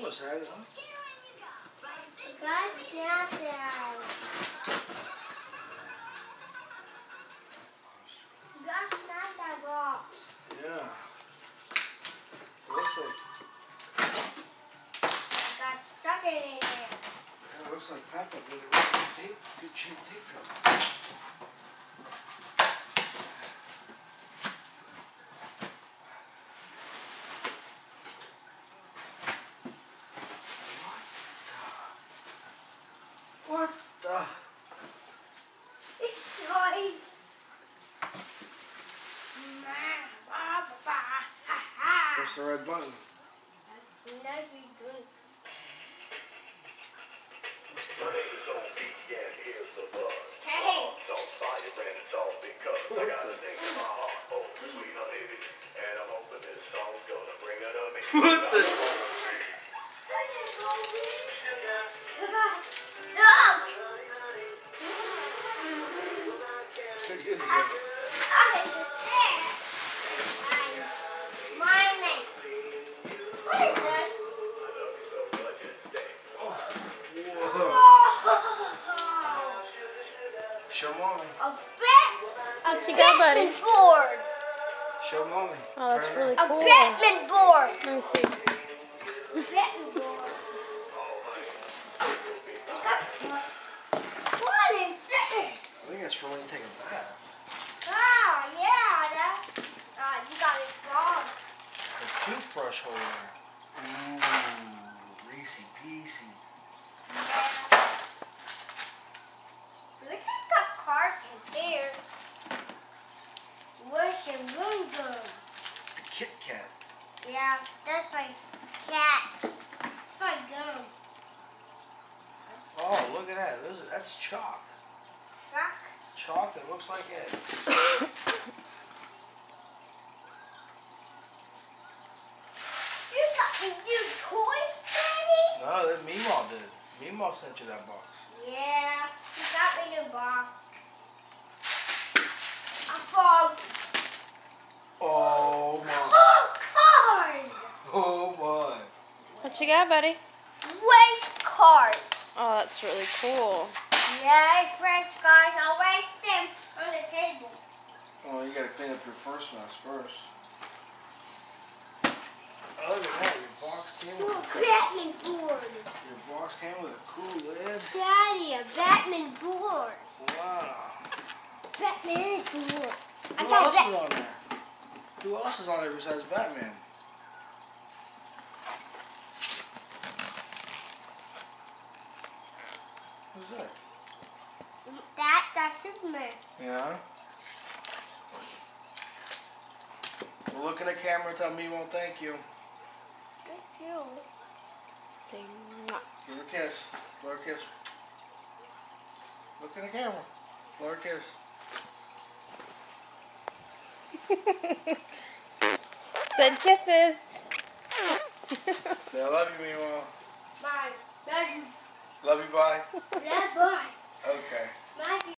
almost had it, huh? Guys, snap down. You gotta snap that box. Yeah. It looks like. Got stuck in there. Yeah, it looks like Papa did a tape, good cheap tape job. What the? It's noise. Press the red button. Nice and good. Hey. What the? Good job. Show mommy. What you got, buddy? Board. Show mommy. Oh, that's Turn really A cool. Batman board. Let me see. Batman board. What is this? I think that's for when you take a bath. Ah, yeah, that's. You got it wrong. A toothbrush holder. Ooh, Reese Pieces. Looks like got cars in here. Where's your room go? A Kit Kat. Yeah, that's my cats. It's my gum. Oh, look at that. That's chalk. Rock. Chalk that looks like eggs. You got me new toys, Daddy? No, that Meemaw did. Meemaw sent you that box. Yeah, you got me new box. A frog. Oh my. Cars. Oh my. What you got, buddy? Race cars. Oh, that's really cool. Yeah, it's race cars. I'll race them on the table. Oh, you gotta clean up your first mess first. Oh, look at that. Your box came with Batman board. your box came with a cool lid. Daddy, a Batman board. Wow. Batman board. I Who got else that. is on there? Who else is on there besides Batman? Who's that? That's Superman. Yeah. Well, look in the camera and tell me won't thank you. Thank you. Give her a kiss. Blow her a kiss. Look in the camera. Blow her a kiss. Send kisses. Say I love you, Meemaw. Bye. Love you. Love you, bye. Bye. Okay. Bye.